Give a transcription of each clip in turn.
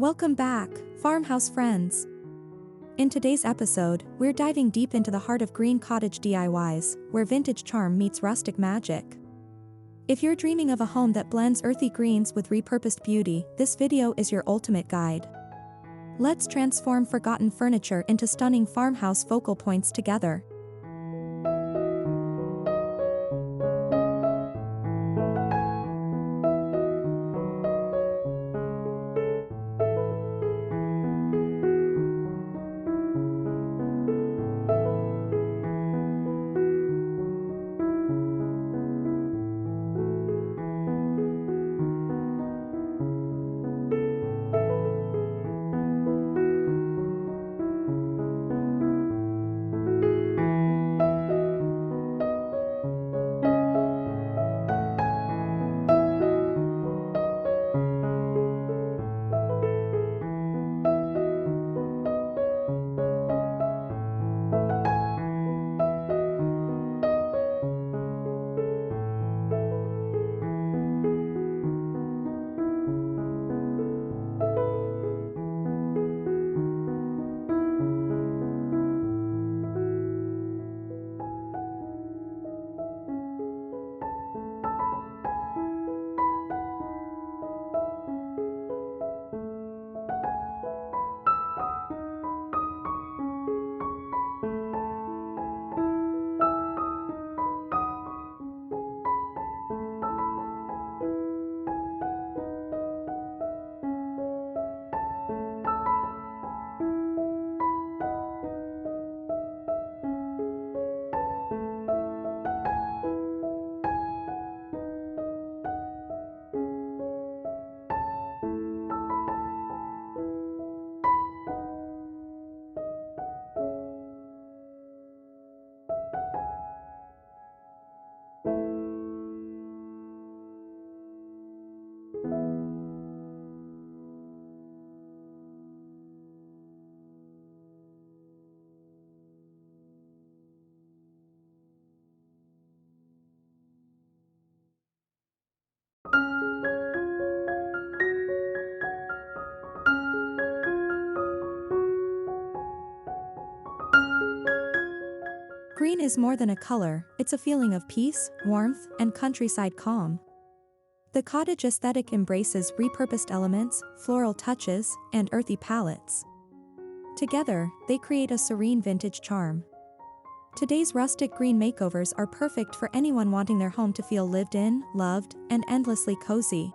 Welcome back, Farmhouse friends. In today's episode, we're diving deep into the heart of green cottage DIYs, where vintage charm meets rustic magic. If you're dreaming of a home that blends earthy greens with repurposed beauty, this video is your ultimate guide. Let's transform forgotten furniture into stunning farmhouse focal points together. Green is more than a color, it's a feeling of peace, warmth, and countryside calm. The cottage aesthetic embraces repurposed elements, floral touches, and earthy palettes. Together, they create a serene vintage charm. Today's rustic green makeovers are perfect for anyone wanting their home to feel lived in, loved, and endlessly cozy.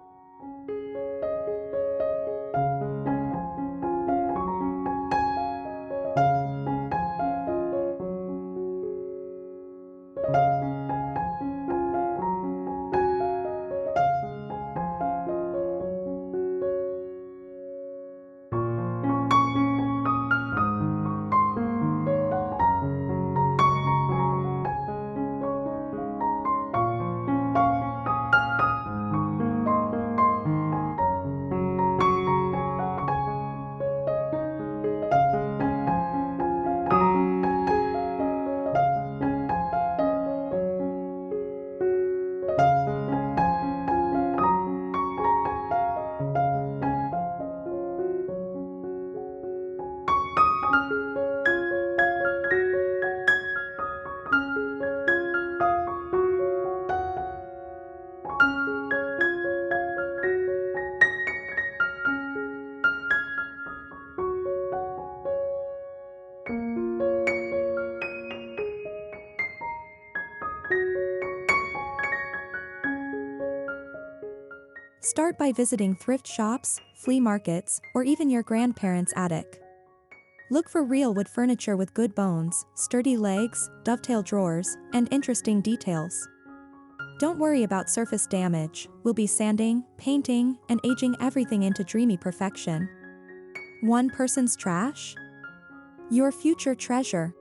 Start by visiting thrift shops, flea markets, or even your grandparents' attic. Look for real wood furniture with good bones, sturdy legs, dovetail drawers, and interesting details. Don't worry about surface damage, we'll be sanding, painting, and aging everything into dreamy perfection. One person's trash? Your future treasure.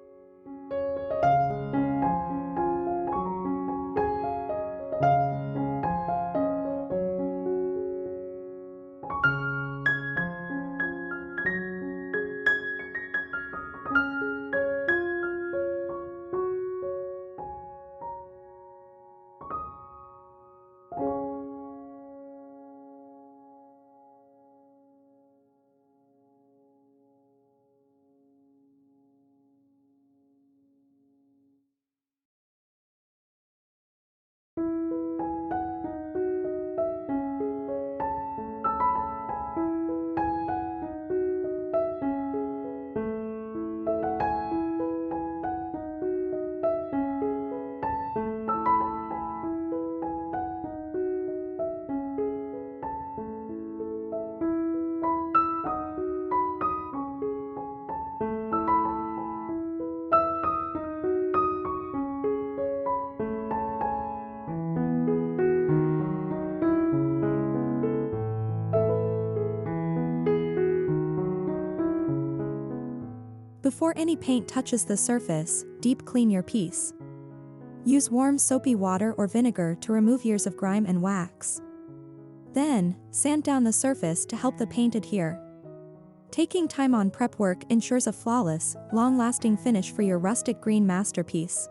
Before any paint touches the surface, deep clean your piece. Use warm soapy water or vinegar to remove years of grime and wax. Then, sand down the surface to help the paint adhere. Taking time on prep work ensures a flawless, long-lasting finish for your rustic green masterpiece.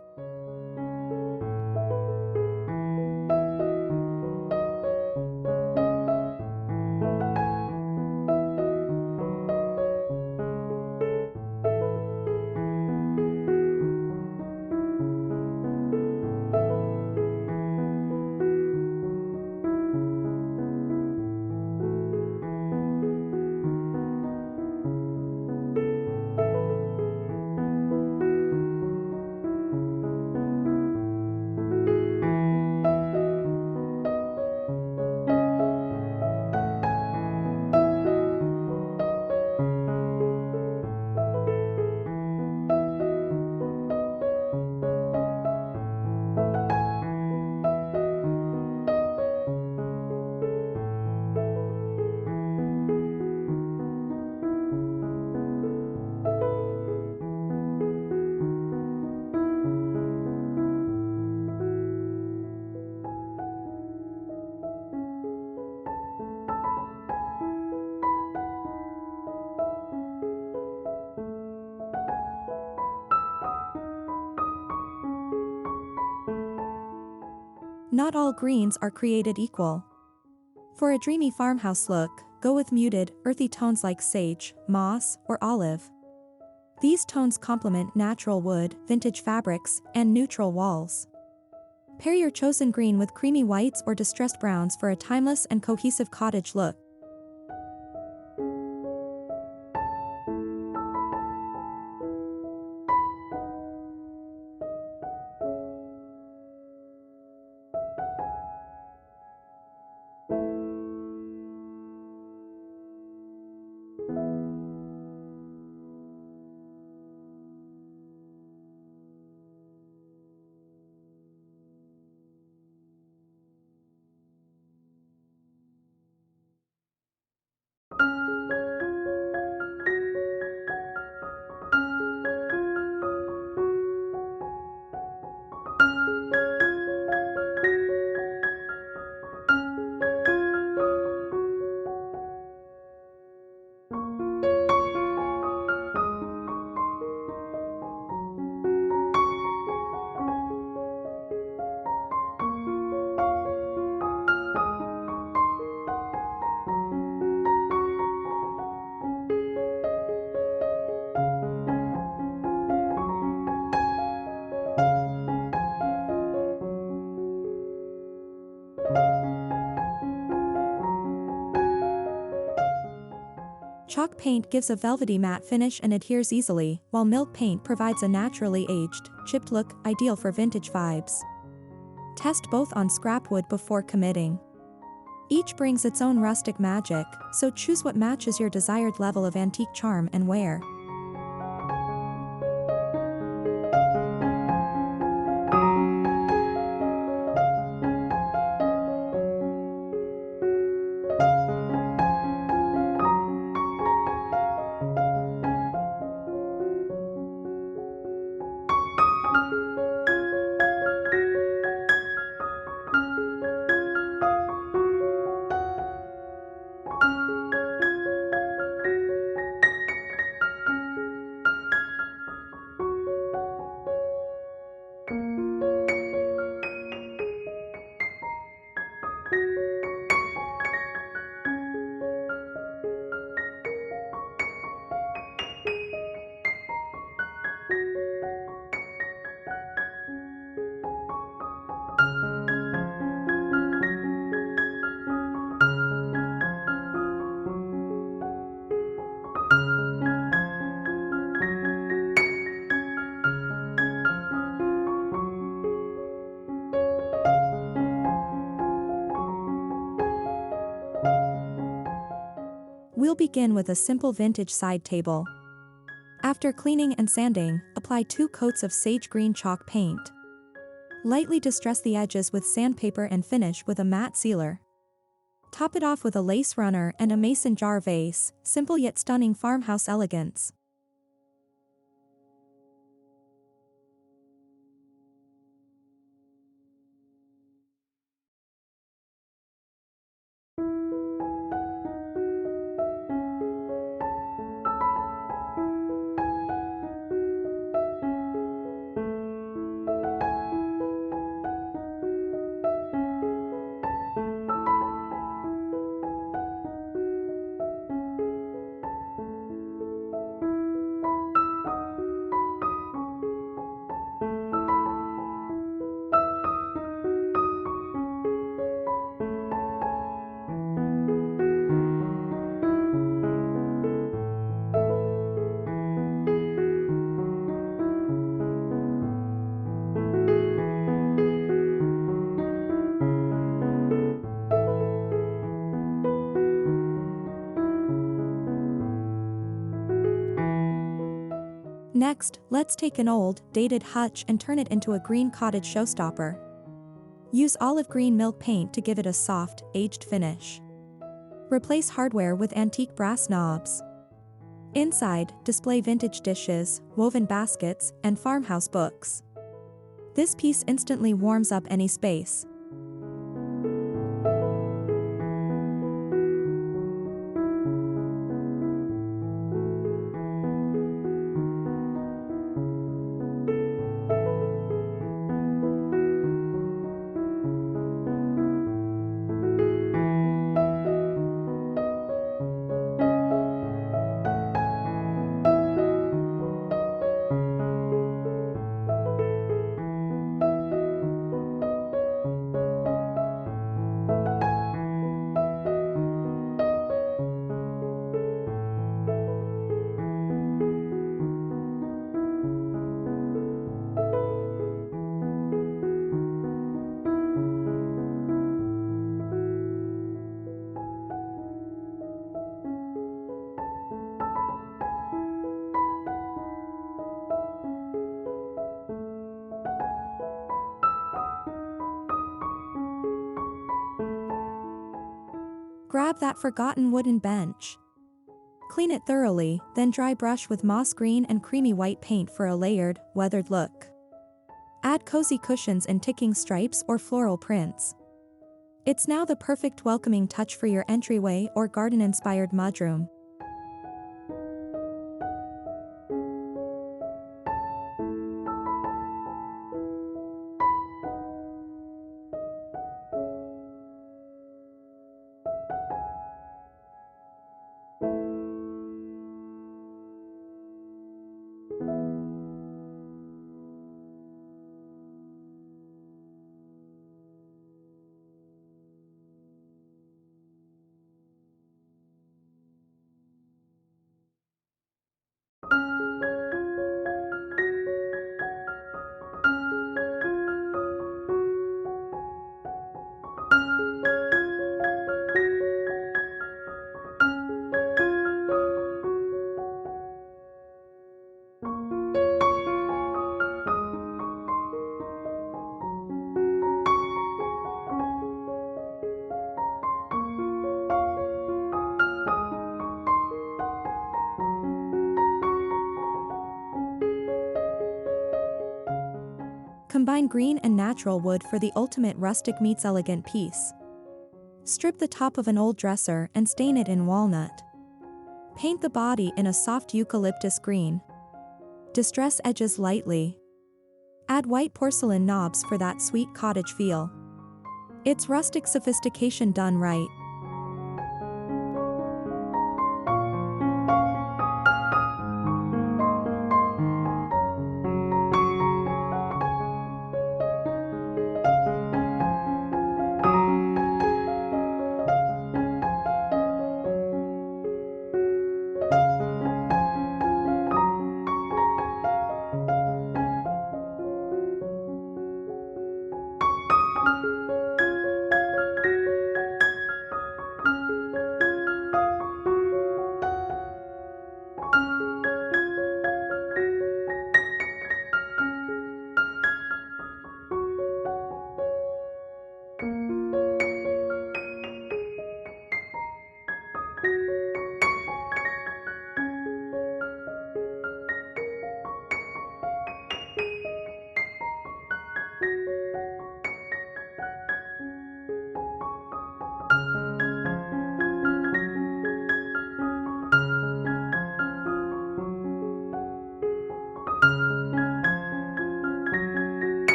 Not all greens are created equal. For a dreamy farmhouse look, go with muted, earthy tones like sage, moss, or olive. These tones complement natural wood, vintage fabrics, and neutral walls. Pair your chosen green with creamy whites or distressed browns for a timeless and cohesive cottage look. Chalk paint gives a velvety matte finish and adheres easily, while milk paint provides a naturally aged, chipped look, ideal for vintage vibes. Test both on scrap wood before committing. Each brings its own rustic magic, so choose what matches your desired level of antique charm and wear. We'll begin with a simple vintage side table. After cleaning and sanding, apply 2 coats of sage green chalk paint. Lightly distress the edges with sandpaper and finish with a matte sealer. Top it off with a lace runner and a mason jar vase, simple yet stunning farmhouse elegance. Next, let's take an old, dated hutch and turn it into a green cottage showstopper. Use olive green milk paint to give it a soft, aged finish. Replace hardware with antique brass knobs. Inside, display vintage dishes, woven baskets, and farmhouse books. This piece instantly warms up any space. Grab that forgotten wooden bench. Clean it thoroughly, then dry brush with moss green and creamy white paint for a layered, weathered look. Add cozy cushions and ticking stripes or floral prints. It's now the perfect welcoming touch for your entryway or garden-inspired mudroom. Combine green and natural wood for the ultimate rustic meets elegant piece. Strip the top of an old dresser and stain it in walnut. Paint the body in a soft eucalyptus green. Distress edges lightly. Add white porcelain knobs for that sweet cottage feel. It's rustic sophistication done right.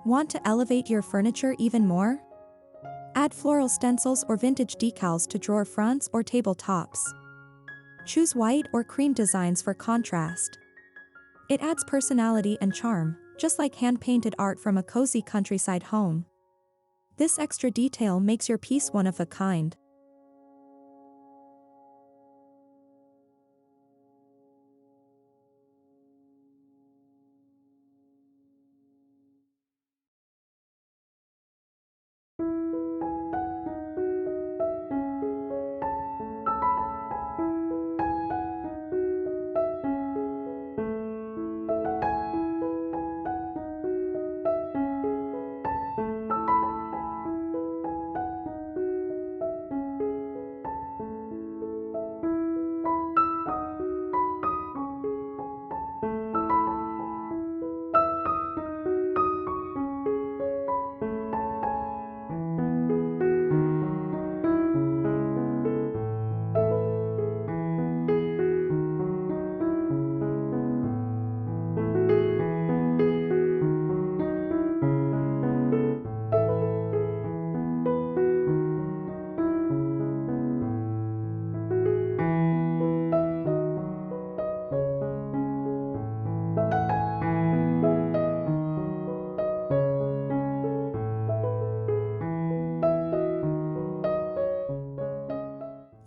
Want to elevate your furniture even more? Add floral stencils or vintage decals to drawer fronts or table tops. Choose white or cream designs for contrast. It adds personality and charm, just like hand-painted art from a cozy countryside home. This extra detail makes your piece one of a kind.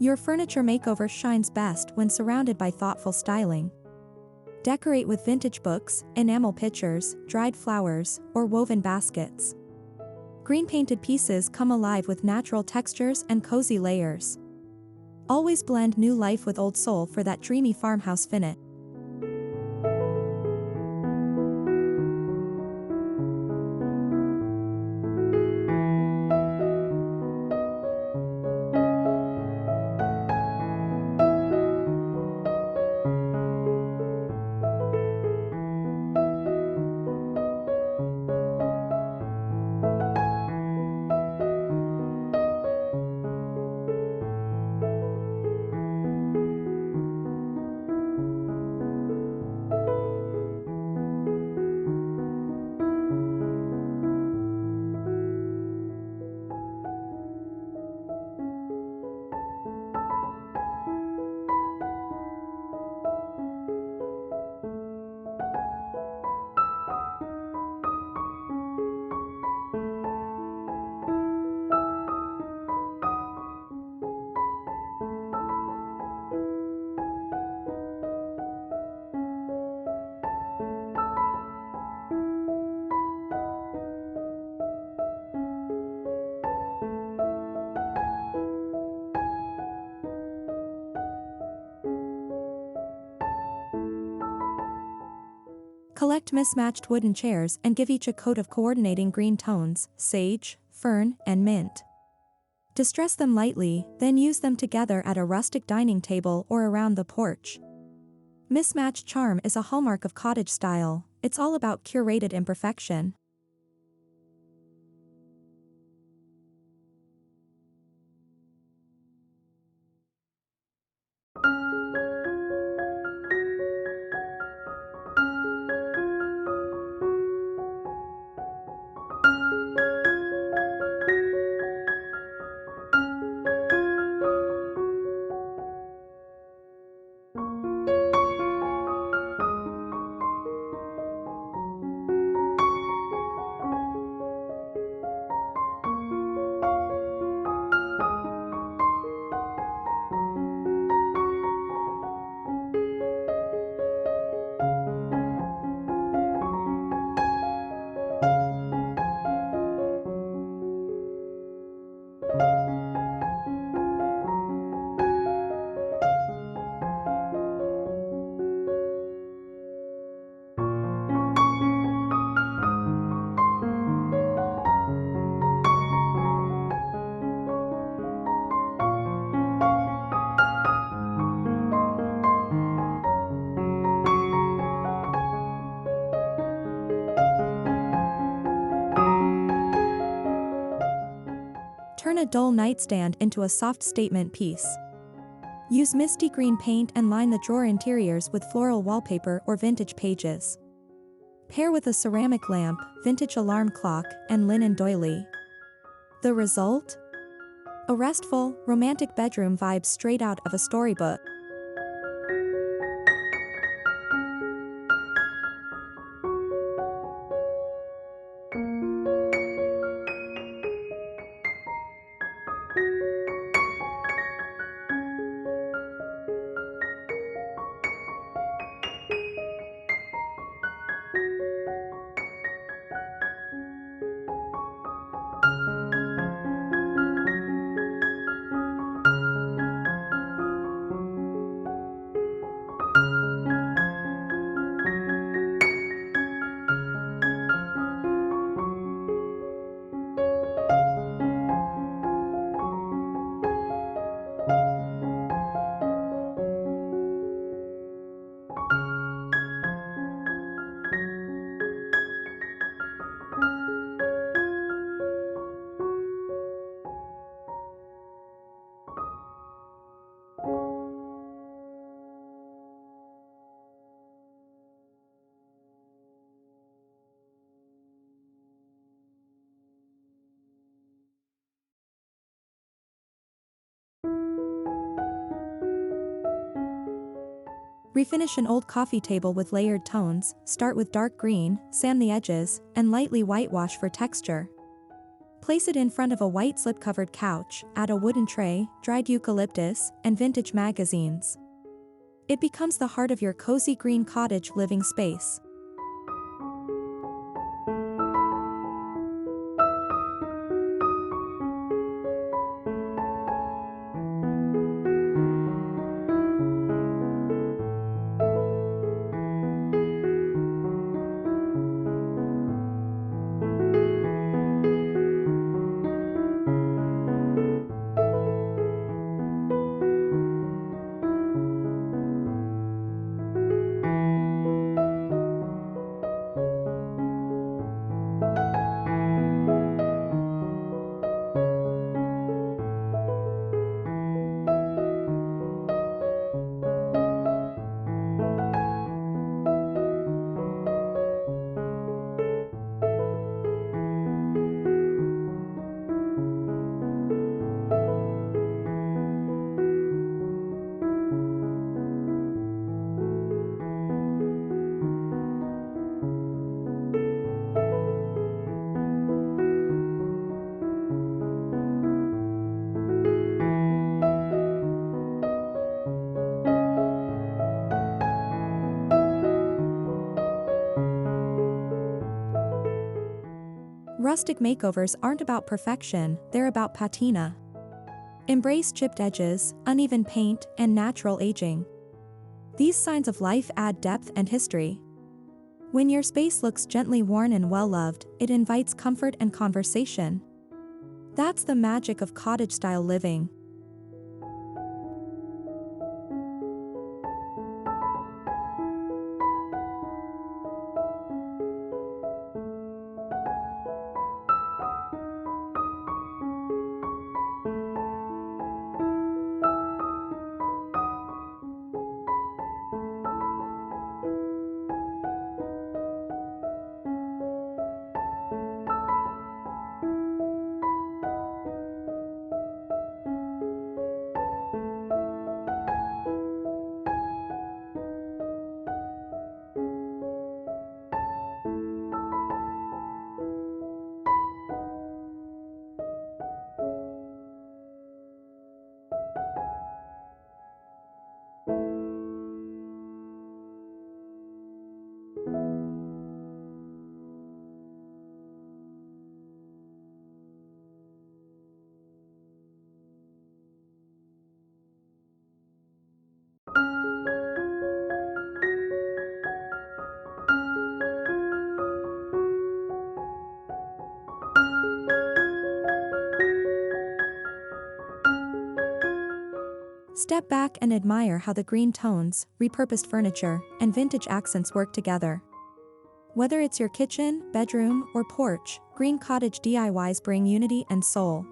Your furniture makeover shines best when surrounded by thoughtful styling. Decorate with vintage books, enamel pictures, dried flowers, or woven baskets. Green-painted pieces come alive with natural textures and cozy layers. Always blend new life with old soul for that dreamy farmhouse finish. Collect mismatched wooden chairs and give each a coat of coordinating green tones, sage, fern, and mint. Distress them lightly, then use them together at a rustic dining table or around the porch. Mismatched charm is a hallmark of cottage style. It's all about curated imperfection. Turn a dull nightstand into a soft statement piece. Use misty green paint and line the drawer interiors with floral wallpaper or vintage pages. Pair with a ceramic lamp, vintage alarm clock, and linen doily. The result? A restful, romantic bedroom vibe straight out of a storybook. Refinish an old coffee table with layered tones, start with dark green, sand the edges, and lightly whitewash for texture. Place it in front of a white slip-covered couch, add a wooden tray, dried eucalyptus, and vintage magazines. It becomes the heart of your cozy green cottage living space. Rustic makeovers aren't about perfection, they're about patina. Embrace chipped edges, uneven paint, and natural aging. These signs of life add depth and history. When your space looks gently worn and well-loved, it invites comfort and conversation. That's the magic of cottage-style living. Step back and admire how the green tones, repurposed furniture, and vintage accents work together. Whether it's your kitchen, bedroom, or porch, green cottage DIYs bring unity and soul.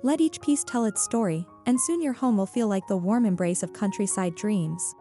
Let each piece tell its story, and soon your home will feel like the warm embrace of countryside dreams.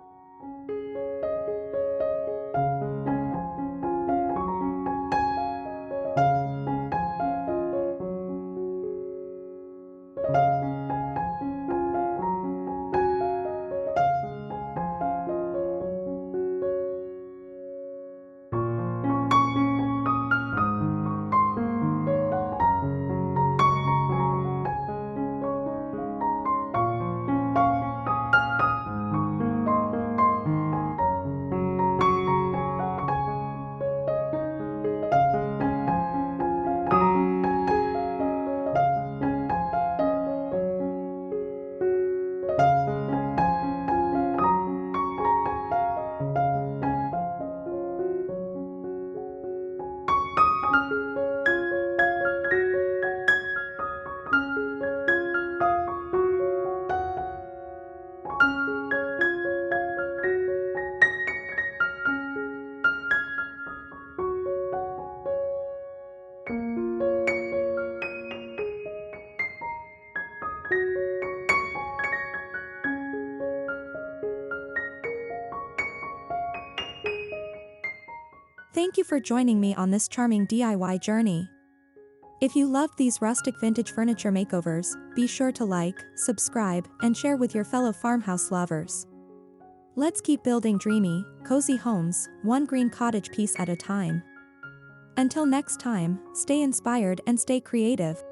Thank you for joining me on this charming DIY journey. If you loved these rustic vintage furniture makeovers, be sure to like, subscribe, and share with your fellow farmhouse lovers. Let's keep building dreamy, cozy homes, one green cottage piece at a time. Until next time, stay inspired and stay creative.